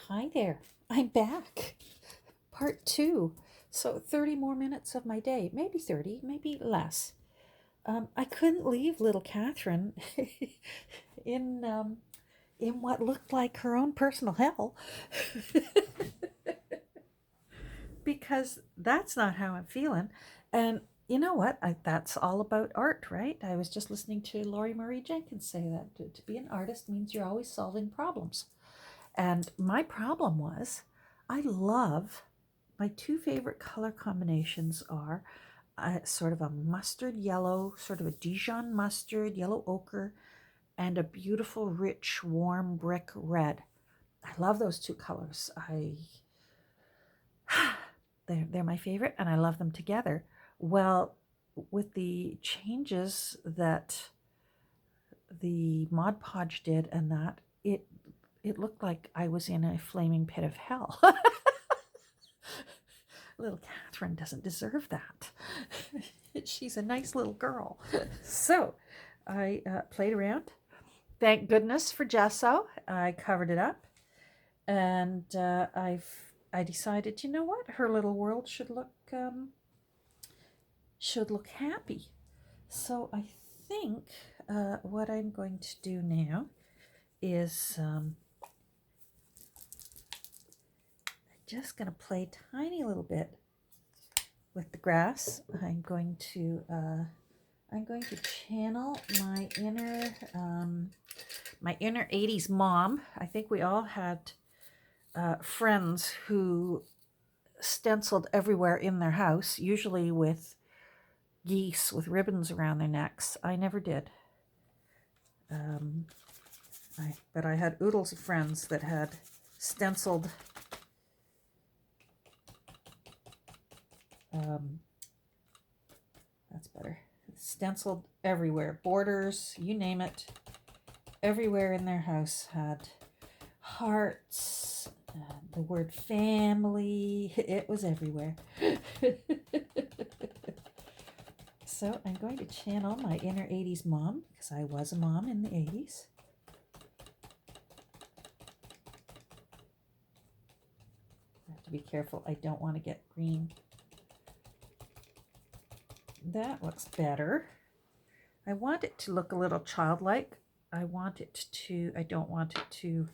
Hi there, I'm back. Part two. So 30 more minutes of my day, maybe 30, maybe less. I couldn't leave little Catherine in in what looked like her own personal hell because that's not how I'm feeling. And you know what? That's all about art, right? I was just listening to Laurie Marie Jenkins say that to be an artist means you're always solving problems. And my problem was I love my two favorite color combinations are sort of a mustard yellow, sort of a Dijon mustard, yellow ochre, and a beautiful, rich, warm brick red. I love those two colors. They're my favorite, and I love them together. Well, with the changes that the Mod Podge did, and that it looked like I was in a flaming pit of hell. Little Catherine doesn't deserve that. She's a nice little girl. So I played around. Thank goodness for gesso. I covered it up, and I decided, you know what, her little world should look happy. So I think what I'm going to do now is just going to play a tiny little bit with the grass. I'm going to channel my inner 80s mom. I think we all had friends who stenciled everywhere in their house, usually with geese with ribbons around their necks. I never did. But I had oodles of friends that had stenciled that's better. Stenciled everywhere, borders, you name it. Everywhere in their house had hearts, the word family. It was everywhere. So I'm going to channel my inner 80s mom, because I was a mom in the 80s. I have to be careful. I don't want to get green. That looks better. I want it to look a little childlike. I don't want it to,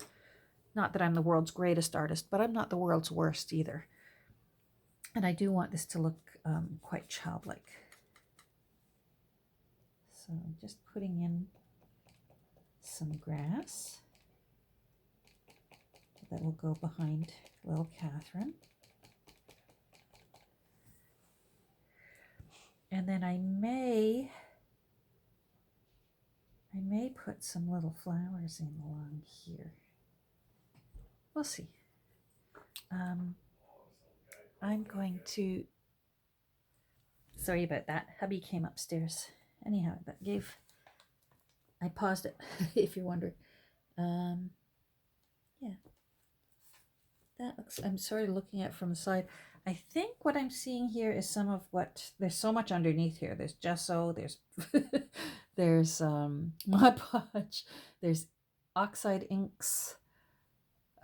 not that I'm the world's greatest artist, but I'm not the world's worst either. And I do want this to look quite childlike. So I'm just putting in some grass that will go behind little Catherine. And then I may put some little flowers in along here. We'll see. I'm going to, sorry about that. Hubby came upstairs. Anyhow, I paused it, if you're wondering. Yeah. That looks, I'm sort of looking at it from the side. I think what I'm seeing here is some of what, there's so much underneath here. There's gesso, there's there's Mod Podge, there's oxide inks.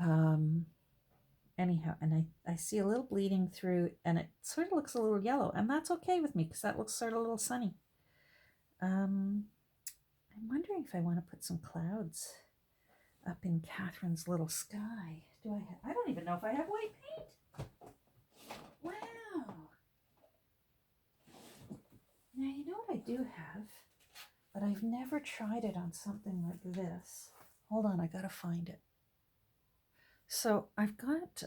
Anyhow, and I see a little bleeding through, and it sort of looks a little yellow, and that's okay with me because that looks sort of a little sunny. I'm wondering if I want to put some clouds up in Catherine's little sky. I don't even know if I have white paint. Wow. Now, you know what I do have, but I've never tried it on something like this. Hold on, I gotta find it. So I've got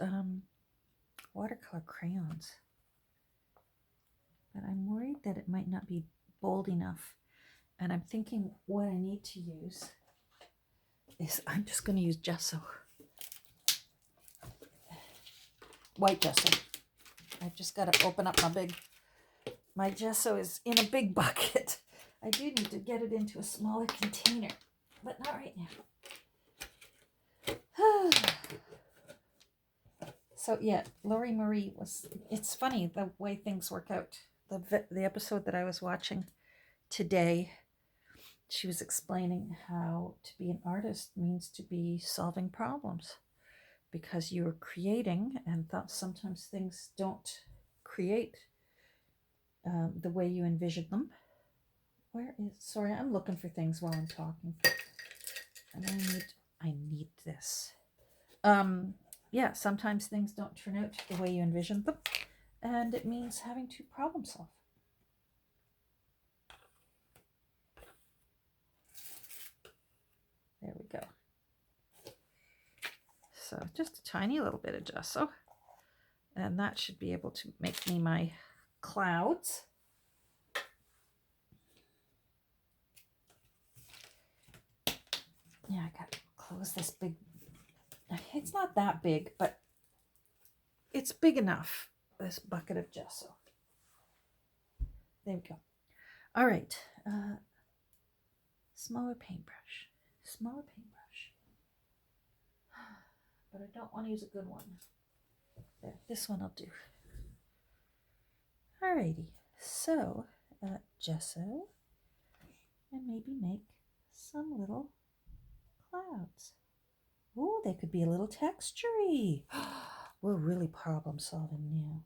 watercolor crayons, but I'm worried that it might not be bold enough. And I'm thinking what I need to use is I'm just going to use gesso. White gesso. I've just got to open up my gesso is in a big bucket. I do need to get it into a smaller container, but not right now. So yeah, Laurie Marie it's funny the way things work out. The episode that I was watching today, she was explaining how to be an artist means to be solving problems. because you're creating, and sometimes things don't create the way you envisioned them. Sorry, I'm looking for things while I'm talking. And I need this. Yeah, sometimes things don't turn out the way you envisioned them, and it means having to problem solve. There we go. So just a tiny little bit of gesso, and that should be able to make me my clouds. Yeah, I gotta close this big. It's not that big, but it's big enough, this bucket of gesso. There we go. All right. Smaller paintbrush. But I don't want to use a good one. There, this one I'll do. Alrighty. So, gesso. And maybe make some little clouds. Ooh, they could be a little textury. We're really problem solving now.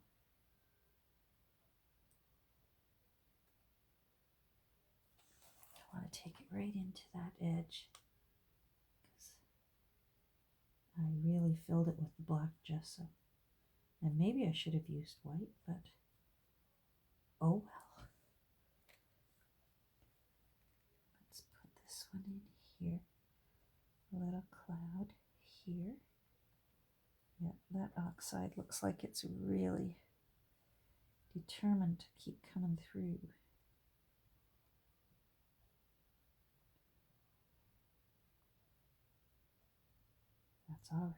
I want to take it right into that edge, because I really filled it with the black gesso. And maybe I should have used white, but oh well. Let's put this one in here. A little cloud here. Yeah, that oxide looks like it's really determined to keep coming through. That's all right.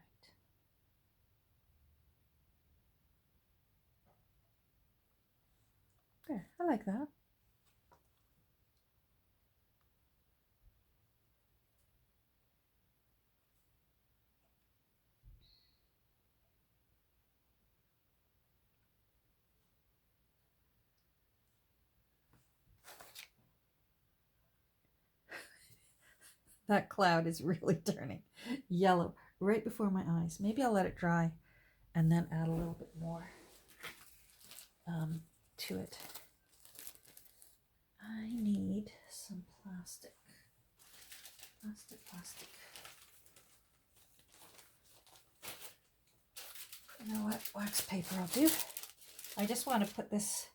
There, I like that. That cloud is really turning yellow right before my eyes. Maybe I'll let it dry and then add a little bit more to it. I need some plastic. Plastic. You know what? Wax paper I'll do. I just want to put this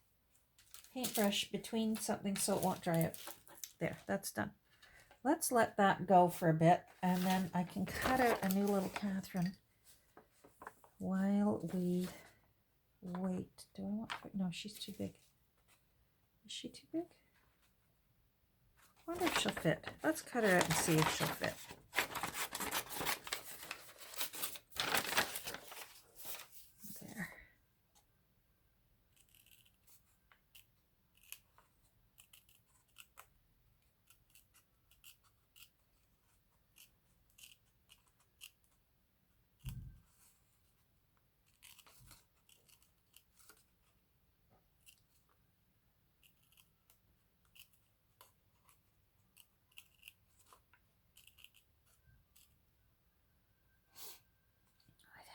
paintbrush between something so it won't dry out. There, that's done. Let's let that go for a bit, and then I can cut out a new little Catherine while we wait. Do I want to? No, she's too big. Is she too big? I wonder if she'll fit. Let's cut her out and see if she'll fit. There.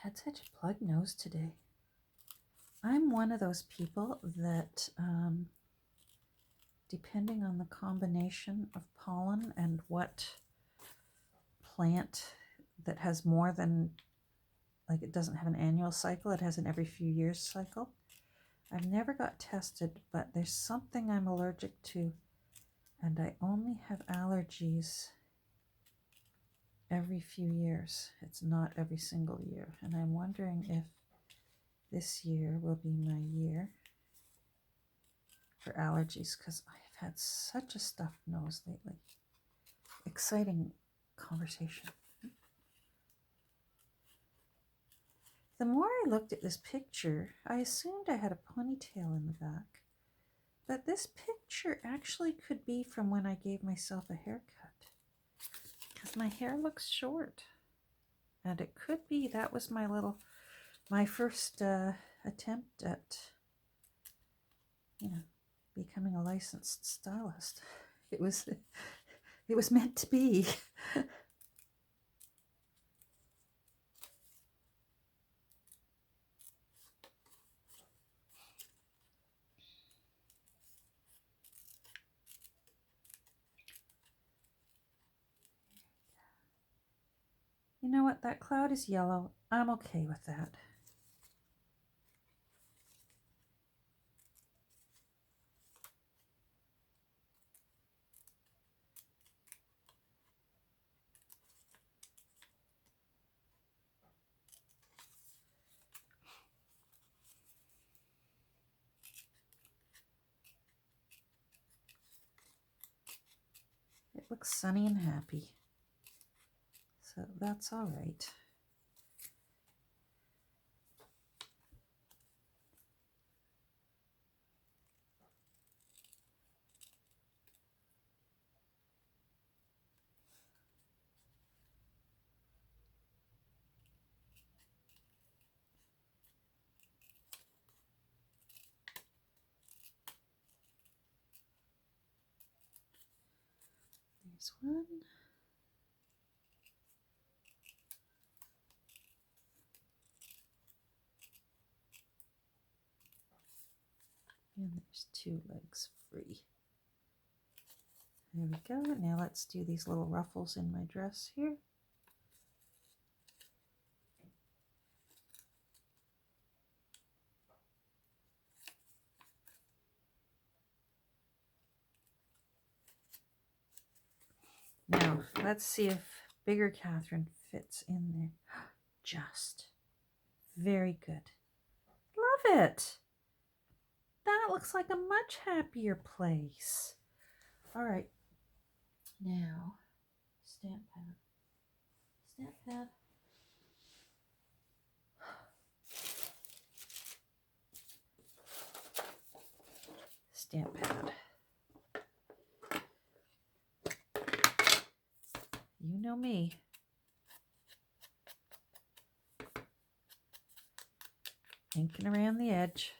I've had such a plug nose today. I'm one of those people that, depending on the combination of pollen and what plant that has more than, like, it doesn't have an annual cycle, it has an every few years cycle. I've never got tested, but there's something I'm allergic to, and I only have allergies every few years. It's not every single year, and I'm wondering if this year will be my year for allergies, because I've had such a stuffed nose lately. Exciting conversation. The more I looked at this picture, I assumed I had a ponytail in the back, but this picture actually could be from when I gave myself a haircut, because my hair looks short, and it could be that was my first attempt at, becoming a licensed stylist. It was meant to be. You know what? That cloud is yellow. I'm okay with that. It looks sunny and happy. So that's all right. There's one. And there's 2 legs free. There we go. Now let's do these little ruffles in my dress here. Now let's see if bigger Catherine fits in there. Just. Very good. Love it. That looks like a much happier place. All right. Now, stamp pad. Stamp pad. Stamp pad. You know me. Inking around the edge.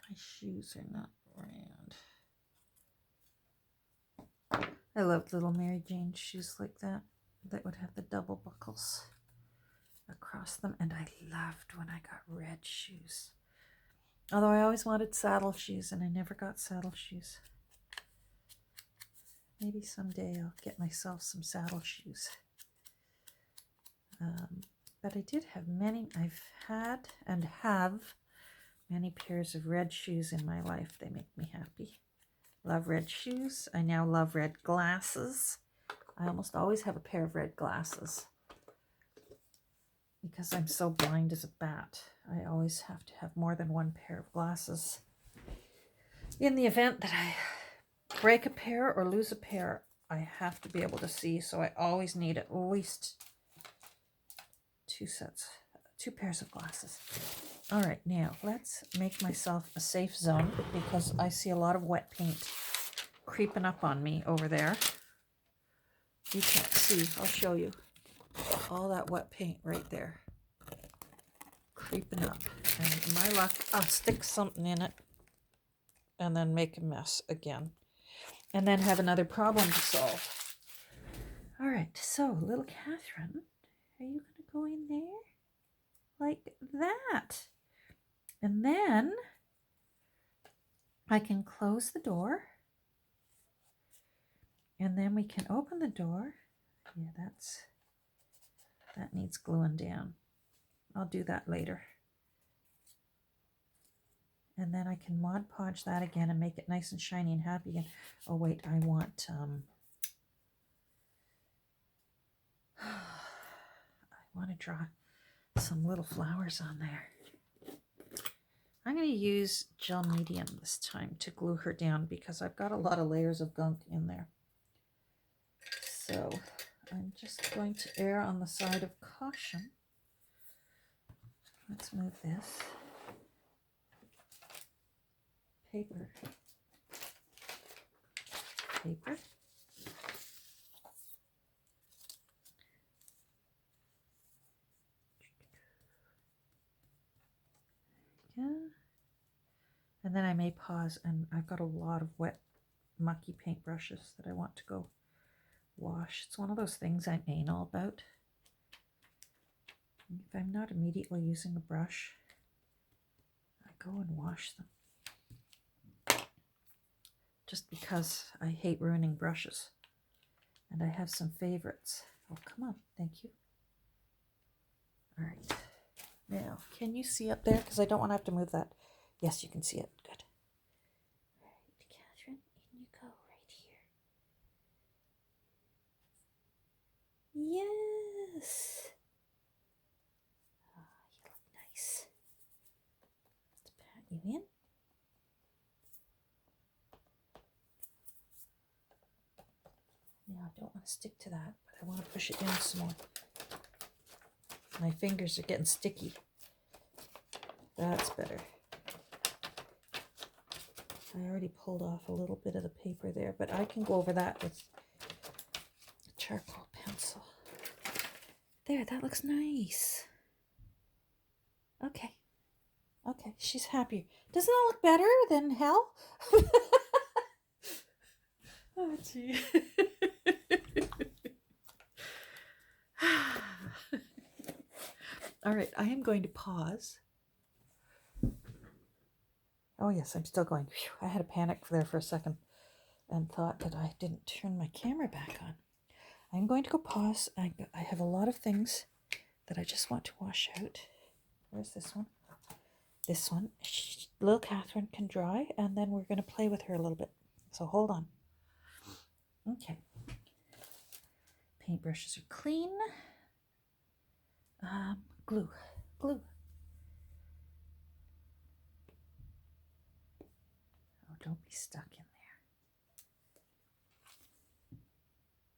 My shoes are not round. I loved little Mary Jane's shoes like that would have the double buckles across them, and I loved when I got red shoes. Although I always wanted saddle shoes, and I never got saddle shoes. Maybe someday I'll get myself some saddle shoes. But I did have many, I've had and have many pairs of red shoes in my life. They make me happy. Love red shoes. I now love red glasses. I almost always have a pair of red glasses because I'm so blind as a bat. I always have to have more than one pair of glasses. In the event that I break a pair or lose a pair, I have to be able to see, so I always need at least 2 pairs of glasses. All right, now let's make myself a safe zone because I see a lot of wet paint creeping up on me over there. You can't see, I'll show you. All that wet paint right there. Creeping up. And my luck, I'll stick something in it and then make a mess again. And then have another problem to solve. All right, so little Catherine, are you going to go in there? Like that. And then I can close the door. And then we can open the door. Yeah, that needs gluing down. I'll do that later. And then I can Mod Podge that again and make it nice and shiny and happy again. Oh wait, I want to draw some little flowers on there. I'm going to use gel medium this time to glue her down because I've got a lot of layers of gunk in there. So I'm just going to err on the side of caution. Let's move this. Paper. Paper. Yeah. And then I may pause, and I've got a lot of wet mucky paintbrushes that I want to go wash. It's one of those things I'm anal about. If I'm not immediately using a brush, I go and wash them. Just because I hate ruining brushes. And I have some favorites. Oh, come on. Thank you. All right. Now, can you see up there? Because I don't want to have to move that. Yes, you can see it. Good. All right, Catherine, in you go right here. Yes. Oh, you look nice. Let's pat you in. Now, I don't want to stick to that, but I want to push it down some more. My fingers are getting sticky. That's better. I already pulled off a little bit of the paper there, but I can go over that with a charcoal pencil. There, that looks nice. Okay. Okay, she's happier. Doesn't that look better than hell? Oh, gee. All right, I am going to pause. Oh, yes, I'm still going. Whew, I had a panic there for a second and thought that I didn't turn my camera back on. I'm going to go pause. I have a lot of things that I just want to wash out. Where's this one? This one. Little Catherine can dry, and then we're going to play with her a little bit. So hold on. Okay. Paintbrushes are clean. Glue. Glue. Oh, don't be stuck in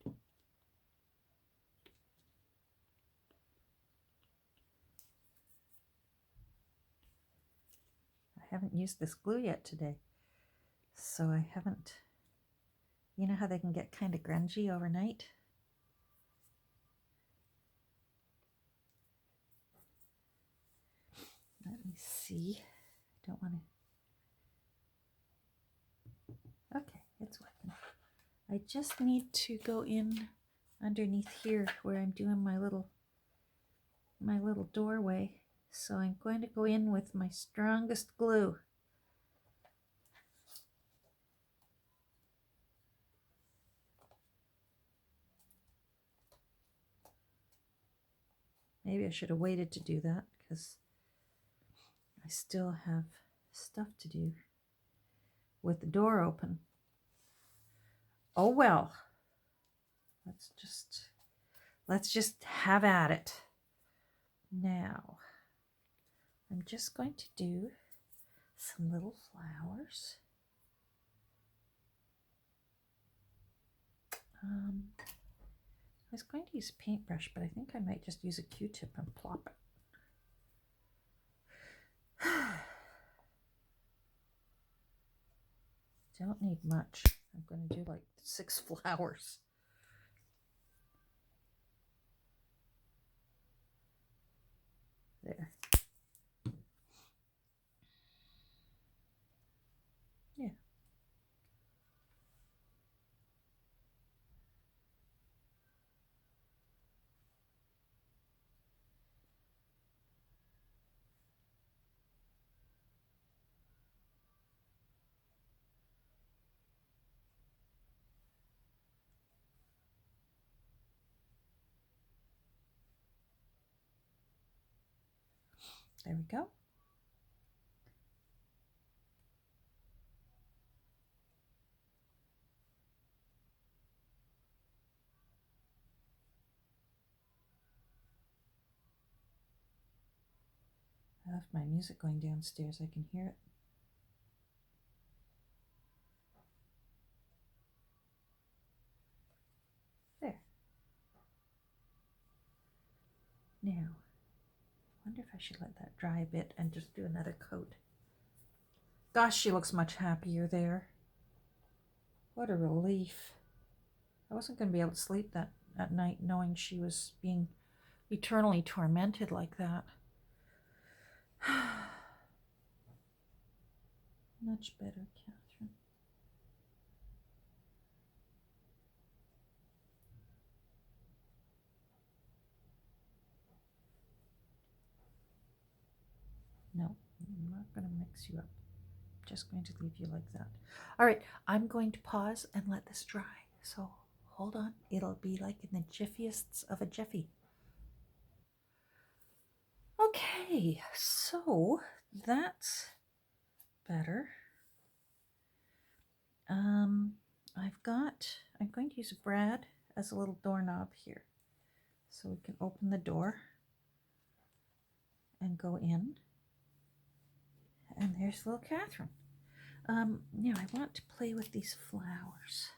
there. I haven't used this glue yet today, so I haven't. You know how they can get kind of grungy overnight? Let me see. I don't want to. Okay, it's working. I just need to go in underneath here where I'm doing my little doorway. So I'm going to go in with my strongest glue. Maybe I should have waited to do that because I still have stuff to do with the door open. Oh well. Let's just have at it. Now, I'm just going to do some little flowers. I was going to use a paintbrush, but I think I might just use a Q-tip and plop it. Don't need much. I'm going to do like 6 flowers. There. Yeah. There we go. I left my music going downstairs. I can hear it. There. Now, I wonder if I should let that dry a bit and just do another coat. Gosh, she looks much happier there. What a relief. I wasn't going to be able to sleep that night knowing she was being eternally tormented like that. Much better, Catherine. I'm not going to mix you up. I'm just going to leave you like that. All right, I'm going to pause and let this dry. So hold on. It'll be like in the jiffiest of a jiffy. Okay, so that's better. I'm going to use Brad as a little doorknob here. So we can open the door and go in. And there's little Catherine. Now I want to play with these flowers.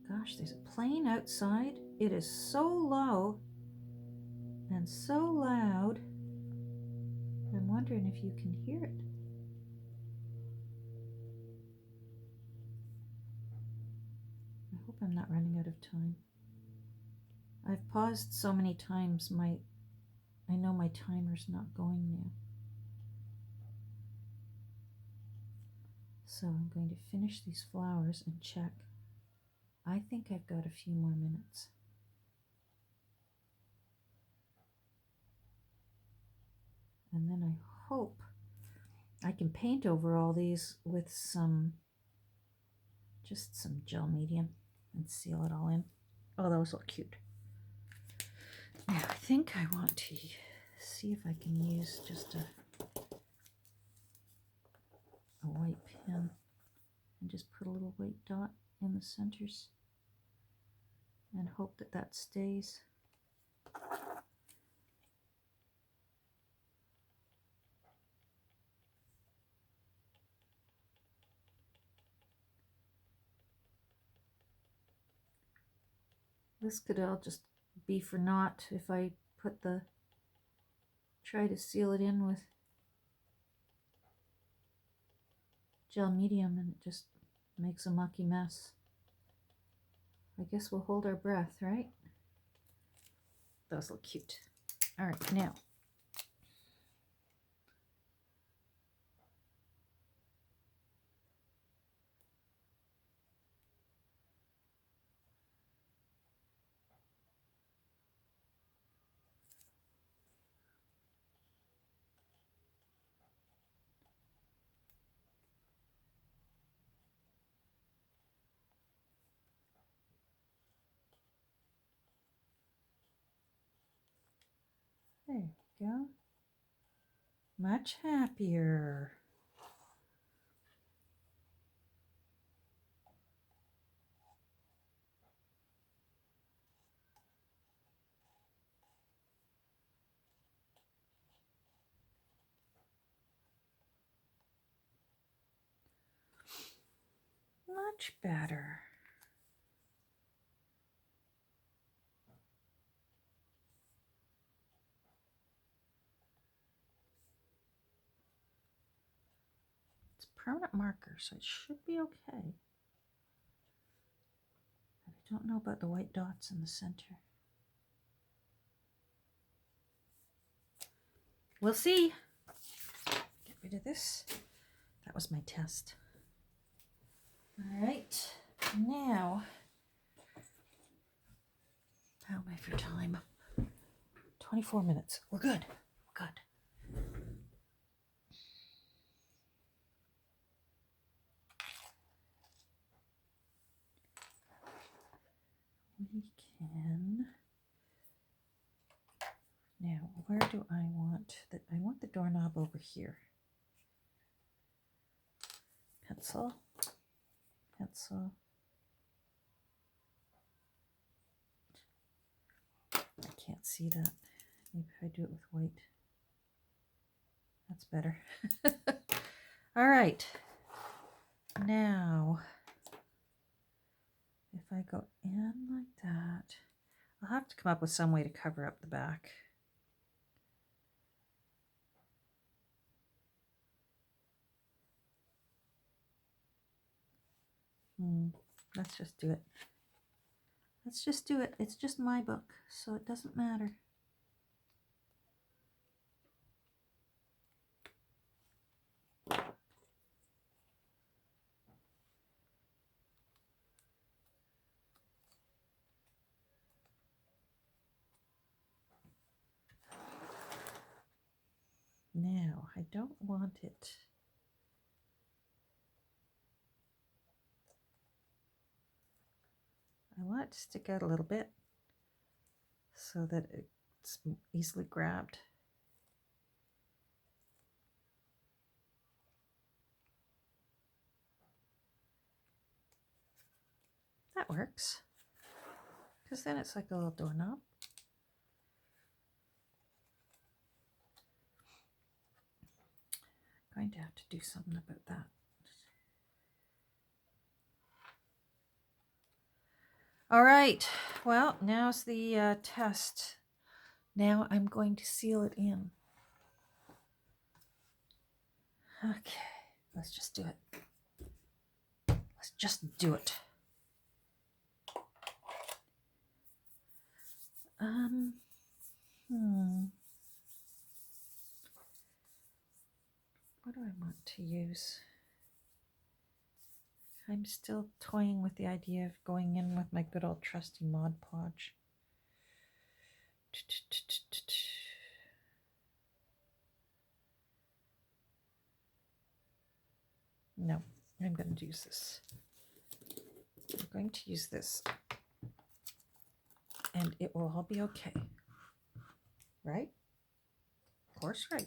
Gosh, there's a plane outside. It is so low and so loud. I'm wondering if you can hear it. I hope I'm not running out of time. I've paused so many times, I know my timer's not going now. So I'm going to finish these flowers and check. I think I've got a few more minutes. And then I hope I can paint over all these with just some gel medium and seal it all in. Oh, those look cute. Now I think I want to see if I can use just a white pen and just put a little white dot in the centers and hope that that stays. This could all just be for naught if I try to seal it in with gel medium and it just makes a mucky mess. I guess we'll hold our breath, right? Those look cute. All right, now. There we go. Much happier. Much better. It's permanent marker, so it should be okay. But I don't know about the white dots in the center. We'll see. Get rid of this. That was my test. All right, now, how am I for time? 24 minutes. We're good. We're good. We can. Now, where do I want that? I want the doorknob over here. Pencil. Pencil. I can't see that. Maybe if I do it with white. That's better. All right. Now, if I go in like that, I'll have to come up with some way to cover up the back. Let's just do it. Let's just do it. It's just my book, so it doesn't matter. I don't want it. I want it to stick out a little bit so that it's easily grabbed. That works, because then it's like a little doorknob. I'm going to have to do something about that. All right, well, now's the test. Now I'm going to seal it in. Okay, let's just do it. Let's just do it. What do I want to use? I'm still toying with the idea of going in with my good old trusty Mod Podge. No, I'm going to use this. I'm going to use this. And it will all be okay. Right? Of course, right.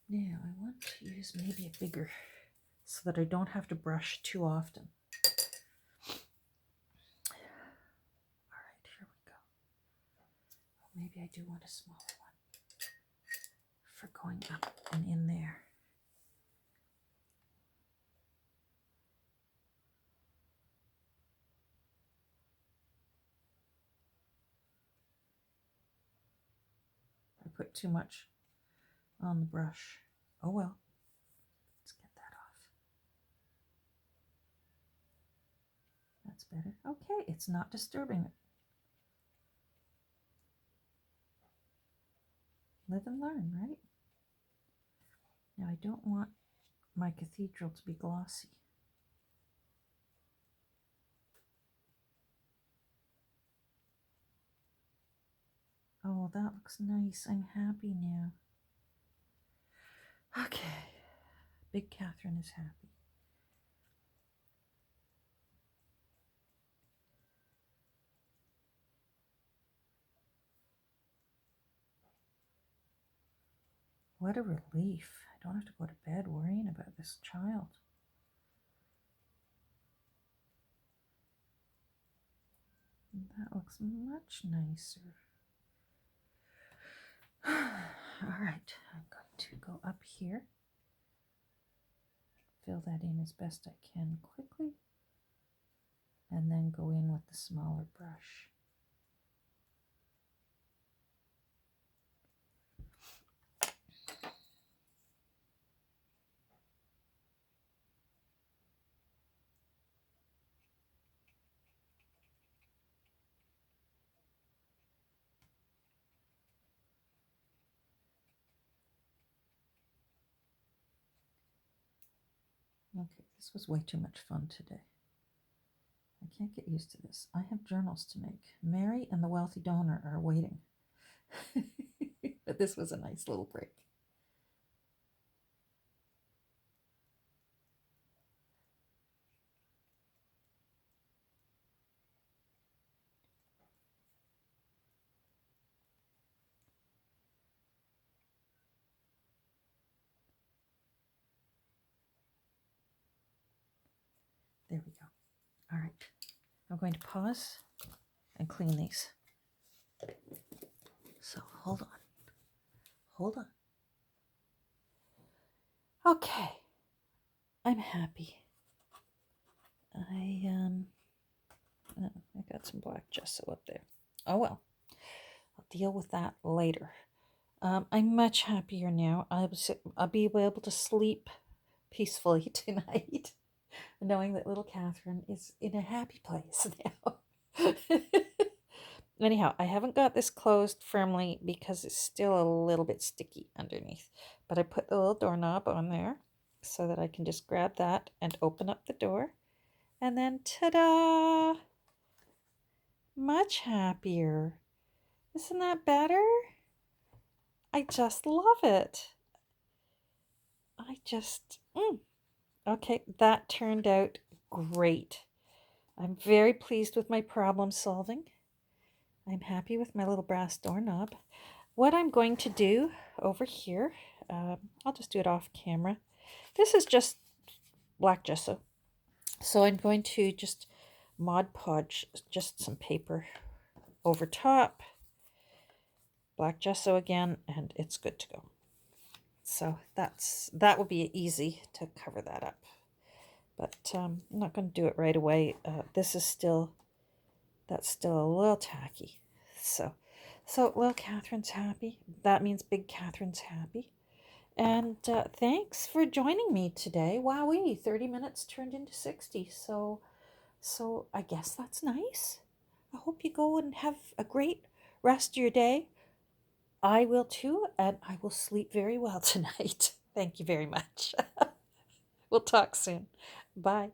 Now, I want to use maybe a bigger so that I don't have to brush too often. All right, here we go. Oh, maybe I do want a smaller one for going up and in there. I put too much on the brush. Oh well. Let's get that off. That's better. Okay, it's not disturbing it. Live and learn, right? Now I don't want my cathedral to be glossy. Oh, that looks nice. I'm happy now. Okay. Big Catherine is happy. What a relief. I don't have to go to bed worrying about this child. That looks much nicer. All right, I'm going to go up here. Fill that in as best I can quickly. And then go in with the smaller brush. Okay, this was way too much fun today. I can't get used to this. I have journals to make. Mary and the wealthy donor are waiting. But this was a nice little break. There we go. All right. I'm going to pause and clean these. So hold on. Hold on. Okay. I'm happy. I got some black gesso up there. Oh well. I'll deal with that later. I'm much happier now. I'll be able to sleep peacefully tonight, knowing that little Catherine is in a happy place now. Anyhow, I haven't got this closed firmly because it's still a little bit sticky underneath. But I put the little doorknob on there so that I can just grab that and open up the door. And then ta-da! Much happier. Isn't that better? I just love it. Okay, that turned out great. I'm very pleased with my problem solving. I'm happy with my little brass doorknob. What I'm going to do over here, I'll just do it off camera. This is just black gesso. So I'm going to just Mod Podge just some paper over top, black gesso again, and it's good to go. So that will be easy to cover that up. But I'm not going to do it right away. That's still a little tacky. So little Catherine's happy. That means big Catherine's happy. And thanks for joining me today. Wowee, 30 minutes turned into 60. So I guess that's nice. I hope you go and have a great rest of your day. I will too, and I will sleep very well tonight. Thank you very much. We'll talk soon. Bye.